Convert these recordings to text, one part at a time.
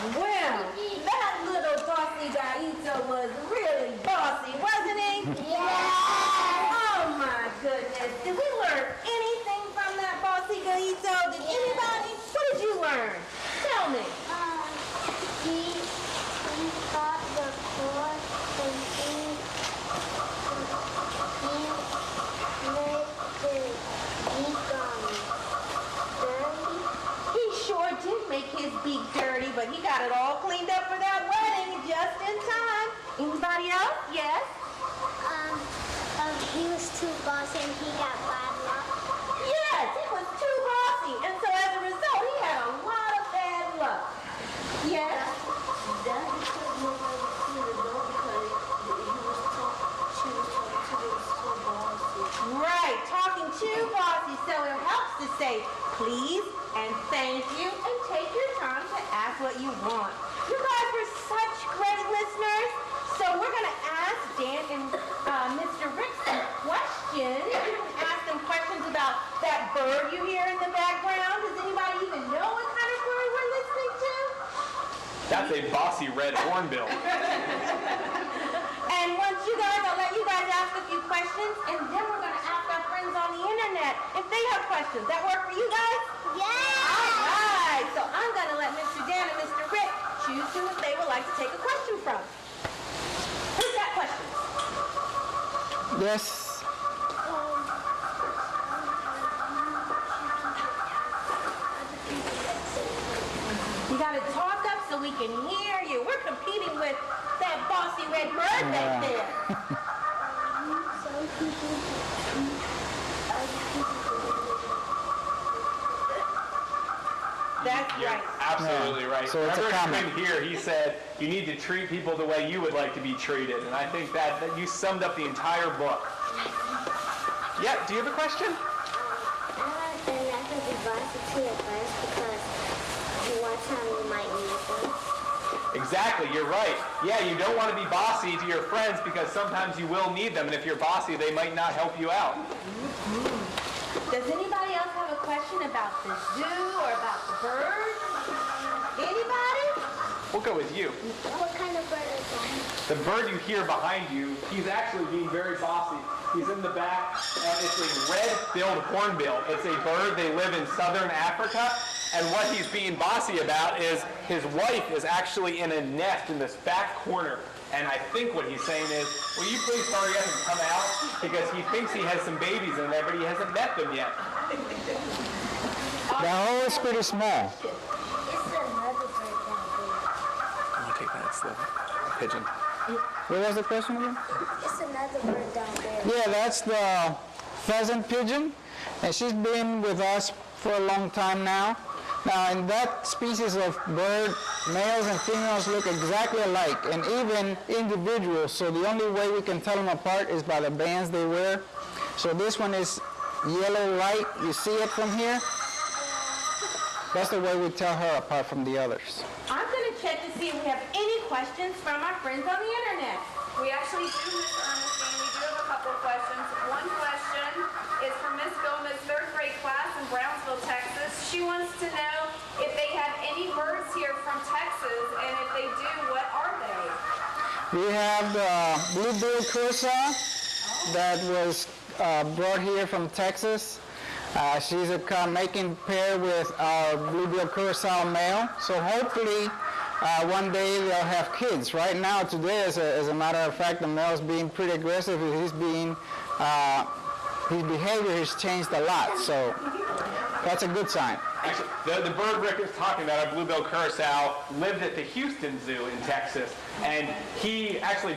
Well, that little Bossy Gallito was really bossy, wasn't he? Yeah. Oh my goodness. Did we learn anything from that Bossy Gallito? Did anybody? What did you learn? Tell me. He got the course and he made the beak dirty. He sure did make his beak dirty, but he got it all cleaned up for that wedding just in time. Anybody else? Yes? He was too bossy and he got bad luck. Yes, he was too bossy, and so as a result, he had a lot of bad luck. Yes? That's because nobody could have known because she was so bossy. Right, talking too bossy, so it helps to say please and thank you and take your time to ask what you want. You guys were such great listeners, so we're going to ask Dan and Mr. Rick some questions. You can ask them questions about that bird you hear in the background. Does anybody even know what kind of bird we're listening to? That's a bossy red hornbill. And once I'll let you guys ask a few questions, and then we're going to ask our friends on the internet if they have questions. That work for you guys? Yeah! All right. So I'm going to let Mr. Dan and Mr. Rick choose who they would like to take a question from. Who's got questions? Yes. You got to talk up so we can hear you. We're competing with that bossy red bird back there. Some people That's You're right. absolutely right. So it's a Remember comment. here, he said, you need to treat people the way you would like to be treated. And I think that you summed up the entire book. Yeah, do you have a question? I like the method of bossy to your friends because one time you might need them. Exactly, you're right. Yeah, you don't want to be bossy to your friends because sometimes you will need them. And if you're bossy, they might not help you out. Does anybody else have a question about the zoo or about the bird? Anybody? We'll go with you. What kind of bird is that? The bird you hear behind you, he's actually being very bossy. He's in the back, and it's a red-billed hornbill. It's a bird. They live in southern Africa, and what he's being bossy about is his wife is actually in a nest in this back corner. And I think what he's saying is, will you please hurry up and come out? Because he thinks he has some babies in there, but he hasn't met them yet. The hole is pretty small. It's another bird down there. I'm going to take that. It's the pigeon. What was the question again? It's another bird down there. Yeah, that's the pheasant pigeon, and she's been with us for a long time now. Now, in that species of bird, males and females look exactly alike, and even individuals. So the only way we can tell them apart is by the bands they wear. So this one is yellow light. You see it from here? That's the way we tell her apart from the others. I'm going to check to see if we have any questions from our friends on the internet. We actually do, Ms. Ernestine. We do have a couple of questions. One question is from Ms. Gomez's third grade class in Brownsville, Texas. She wants to know if they have any birds here from Texas, and if they do, what are they? We have the blue-billed curassow that was brought here from Texas. She's making pair with our blue-billed curassow male. So hopefully one day they'll have kids. Right now, today, as a matter of fact, the male's being pretty aggressive. His behavior has changed a lot. So that's a good sign. Actually, the bird Rick is talking about, our blue-billed curassow, lived at the Houston Zoo in Texas. And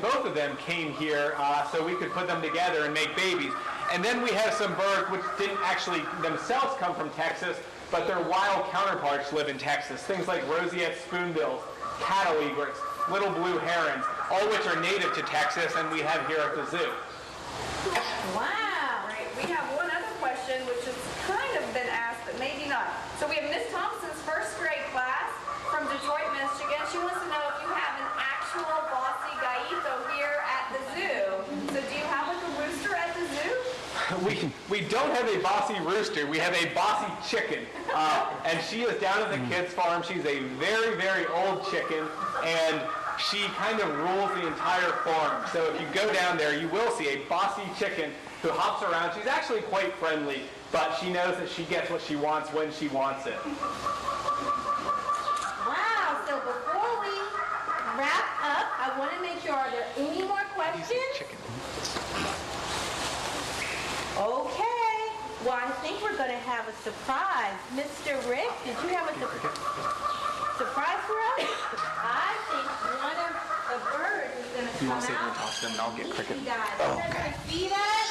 both of them came here so we could put them together and make babies. And then we have some birds which didn't actually themselves come from Texas, but their wild counterparts live in Texas. Things like roseate spoonbills, cattle egrets, little blue herons, all which are native to Texas and we have here at the zoo. Wow. Right. We have one other question, which has kind of been asked, but maybe not. So we have Miss Thompson's first grade class from Detroit, Michigan. She wants to know if you have an actual Bossy Gallito here at the zoo. So do you have like a rooster at the zoo? We we don't have a bossy rooster. We have a bossy chicken. And she is down at the kids' farm. She's a very, very old chicken, and she kind of rules the entire farm. So if you go down there, you will see a bossy chicken who hops around. She's actually quite friendly, but she knows that she gets what she wants when she wants it. Wow, so before we wrap up, I want to make sure, are there any more questions? Okay. Well, I think we're going to have a surprise. Mr. Rick, did you have a surprise for us? I think one of the birds is going to come out. You want to sit here and toss them, and I'll get cricket. You guys, everybody see that?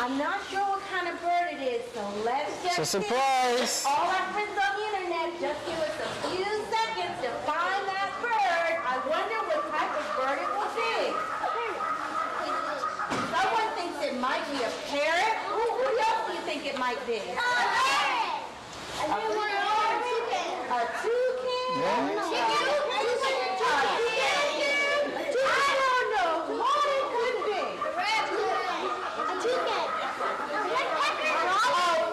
I'm not sure what kind of bird it is, so let's just It's a surprise. all our friends on the internet, just give us a few seconds to find that bird. I wonder what type of bird it will be. Someone thinks it might be a parrot. Who else do you think it might be? A toucan? I don't know what it could be. A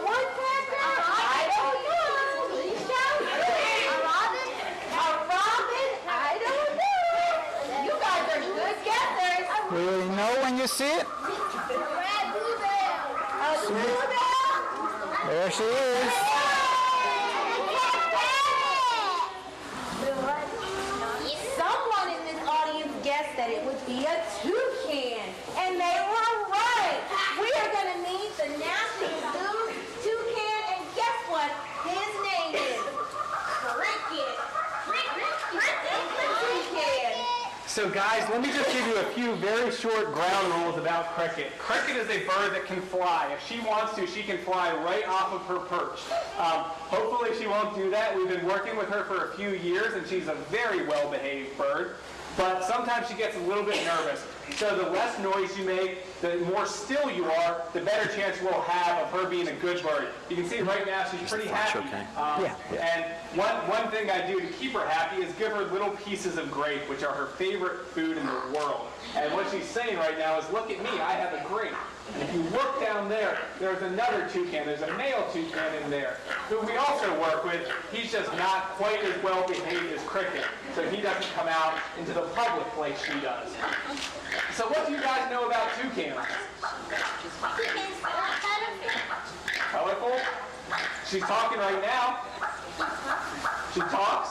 woodpecker? I don't know. We shall see. A robin? I don't know. You guys are good guessers. We will know when you see it. A bluebell? There she is. Someone in this audience guessed that it would be a toucan, and they were right. We are going to meet the National Zoo toucan, and guess what? His name is Cricket. Toucan. So guys, let me just give you a few very short ground rules about Cricket. Cricket is a bird that can fly. If she wants to, she can fly right off of her perch. Hopefully she won't do that. We've been working with her for a few years, and she's a very well-behaved bird. But sometimes she gets a little bit nervous. So the less noise you make, the more still you are, the better chance we'll have of her being a good bird. You can see right now she's pretty happy. And one thing I do to keep her happy is give her little pieces of grape, which are her favorite food in the world. And what she's saying right now is, look at me, I have a grape. And if you look down there, there's another toucan. There's a male toucan in there who we also work with. He's just not quite as well behaved as Cricket, so he doesn't come out into the public like she does. So what do you guys know about toucans? Colorful? She's talking right now. She talks.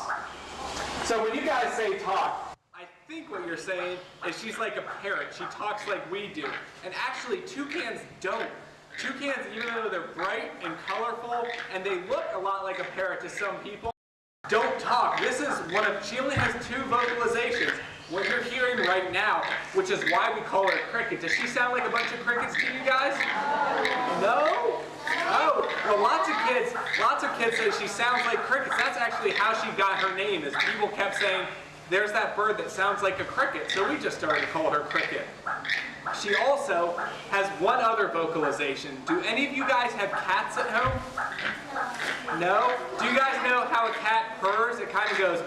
So when you guys say talk, I think what you're saying is she's like a parrot. She talks like we do. And actually, toucans don't. Toucans, even though they're bright and colorful, and they look a lot like a parrot to some people, don't talk. This is she only has 2 vocalizations. What you're hearing right now, which is why we call her Cricket. Does she sound like a bunch of crickets to you guys? No? Oh, well, lots of kids say she sounds like crickets. That's actually how she got her name, is people kept saying, there's that bird that sounds like a cricket, so we just started to call her Cricket. She also has one other vocalization. Do any of you guys have cats at home? No? Do you guys know how a cat purrs? It kind of goes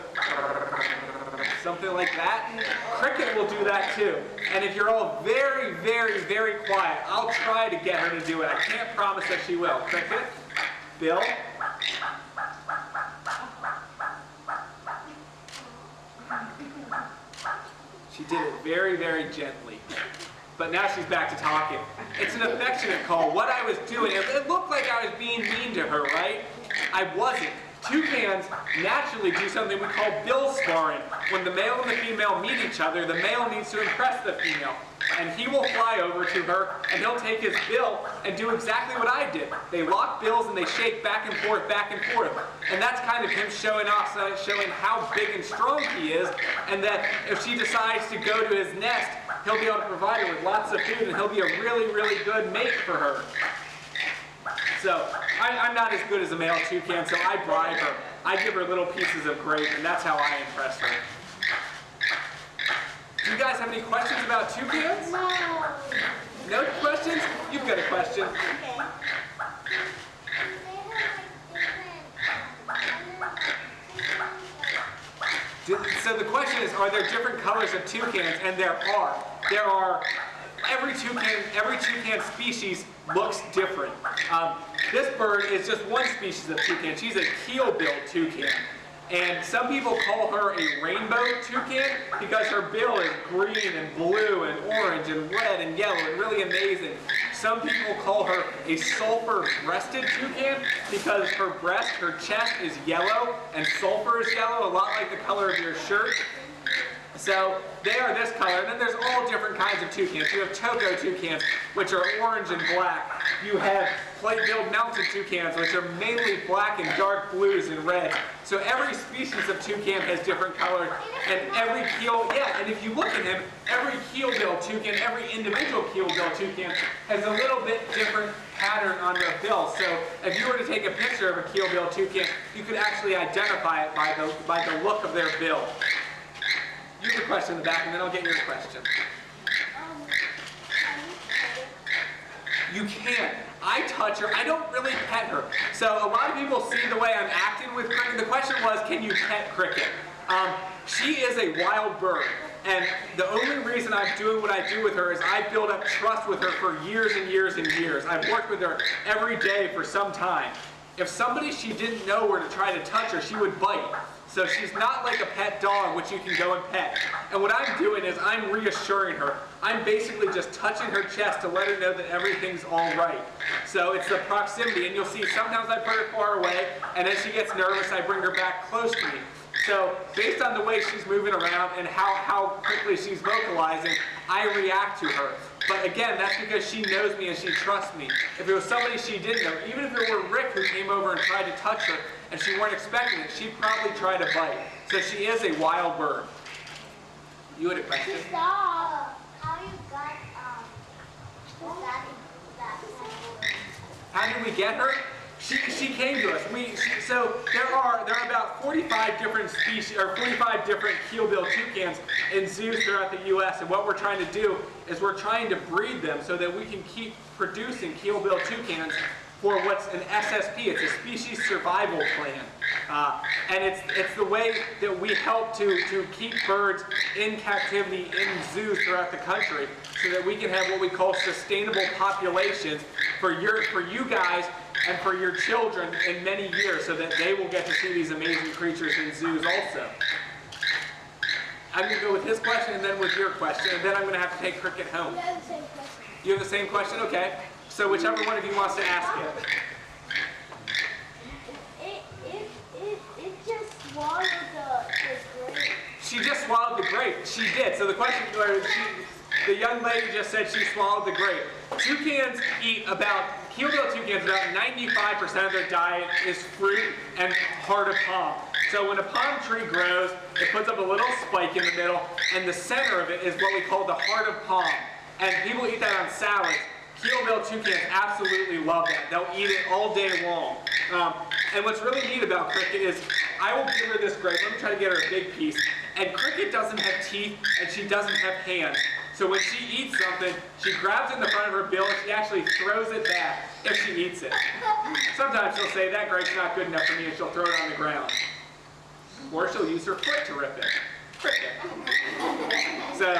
something like that. Cricket will do that too. And if you're all very, very, very quiet, I'll try to get her to do it. I can't promise that she will. Cricket? Bill? She did it very, very gently. But now she's back to talking. It's an affectionate call. What I was doing, it looked like I was being mean to her, right? I wasn't. Toucans naturally do something we call bill sparring. When the male and the female meet each other, the male needs to impress the female. And he will fly over to her, and he'll take his bill and do exactly what I did. They lock bills and they shake back and forth, back and forth. And that's kind of him showing off, showing how big and strong he is, and that if she decides to go to his nest, he'll be able to provide her with lots of food, and he'll be a really, really good mate for her. So, I'm not as good as a male toucan, so I bribe her. I give her little pieces of grape, and that's how I impress her. Do you guys have any questions about toucans? No. No questions? You've got a question. So the question is, are there different colors of toucans? And there are. every toucan species looks different. This bird is just one species of toucan. She's a keel-billed toucan. And some people call her a rainbow toucan because her bill is green and blue and orange and red and yellow and really amazing. Some people call her a sulfur-breasted toucan because her breast, her chest is yellow and sulfur is yellow, a lot like the color of your shirt. So they are this color, and then there's all different kinds of toucans. You have Togo toucans, which are orange and black. You have plate-billed mountain toucans, which are mainly black and dark blues and reds. So every species of toucan has different colors, and every and if you look at him, every keel-billed toucan, every individual keel-billed toucan has a little bit different pattern on their bill. So if you were to take a picture of a keel-billed toucan, you could actually identify it by the look of their bill. You have a question in the back, and then I'll get your question. You can't. I touch her. I don't really pet her. So a lot of people see the way I'm acting with Cricket. The question was, can you pet Cricket? She is a wild bird. And the only reason I'm doing what I do with her is I build up trust with her for years and years and years. I've worked with her every day for some time. If somebody she didn't know were to try to touch her, she would bite. So she's not like a pet dog, which you can go and pet. And what I'm doing is I'm reassuring her. I'm basically just touching her chest to let her know that everything's all right. So it's the proximity, and you'll see sometimes I put her far away, and as she gets nervous, I bring her back close to me. So based on the way she's moving around and how quickly she's vocalizing, I react to her. But again, that's because she knows me and she trusts me. If it was somebody she didn't know, even if it were Rick who came over and tried to touch her and she weren't expecting it, she'd probably try to bite. So she is a wild bird. You had a question? How you got How did we get her? She came to us. So there are about 45 different species, or 45 different keel-billed toucans in zoos throughout the U.S. And what we're trying to do is we're trying to breed them so that we can keep producing keel-billed toucans for what's an SSP. It's a species survival plan. And it's the way that we help to keep birds in captivity in zoos throughout the country so that we can have what we call sustainable populations for you guys and for your children in many years so that they will get to see these amazing creatures in zoos also. I'm going to go with his question and then with your question, and then I'm going to have to take Cricket home. I have the same question. You have the same question? Okay. So whichever one of you wants to ask it. It just swallowed the grape. She just swallowed the grape. She did. So the question, the young lady just said she swallowed the grape. Toucans eat keel-billed toucans, about 95% of their diet is fruit and heart of palm. So when a palm tree grows, it puts up a little spike in the middle, and the center of it is what we call the heart of palm. And people eat that on salads. Keel-billed toucans absolutely love that. They'll eat it all day long. And what's really neat about Cricket is I will give her this grape. Let me try to get her a big piece. And Cricket doesn't have teeth, and she doesn't have hands. So when she eats something, she grabs it in the front of her bill and she actually throws it back if she eats it. Sometimes she'll say, that grape's not good enough for me, and she'll throw it on the ground. Or she'll use her foot to rip it. Cricket. So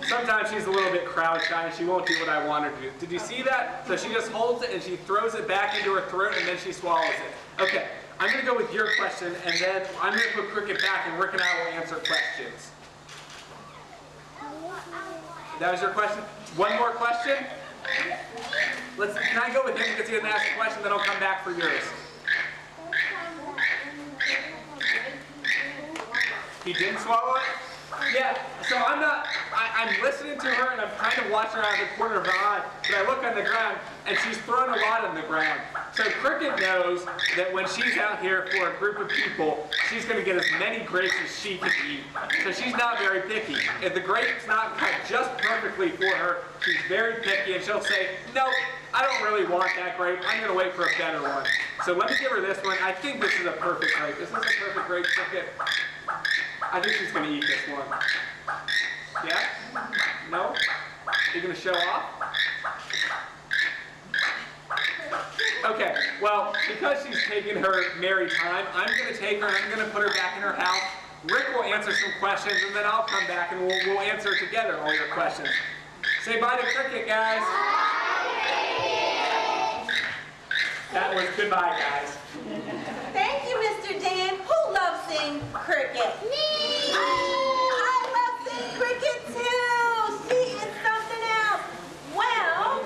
sometimes she's a little bit crowd shy and she won't do what I want her to do. Did you see that? So she just holds it and she throws it back into her throat and then she swallows it. Okay, I'm going to go with your question and then I'm going to put Cricket back and Rick and I will answer questions. That was your question? One more question? Can I go with him because he didn't ask a question, then I'll come back for yours. He didn't swallow it? Yeah, so I'm listening to her and I'm kind of watching her out of the corner of her eye, but I look on the ground and she's thrown a lot on the ground. So Cricket knows that when she's out here for a group of people, she's going to get as many grapes as she can eat. So she's not very picky. If the grape's not cut just perfectly for her, she's very picky and she'll say, no, I don't really want that grape. I'm going to wait for a better one. So let me give her this one. I think this is a perfect grape. Is this a perfect grape, Cricket? I think she's going to eat this one. Yeah? No? You're going to show off? Okay, well, because she's taking her merry time, I'm going to take her and I'm going to put her back in her house. Rick will answer some questions and then I'll come back and we'll answer together all your questions. Say bye to cricket, guys. That was goodbye, guys. Thank you, Mr. Dan. Who loves seeing cricket? Me! I love seeing cricket too. She is something else. Well,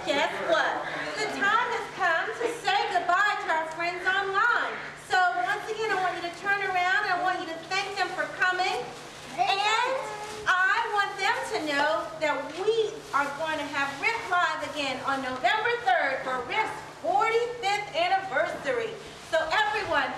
guess what? The time has come to say goodbye to our friends online. So once again, I want you to turn around and I want you to thank them for coming. And I want them to know that we are going to have RIF Live again on November 3rd for RIF's 45th anniversary. So everyone,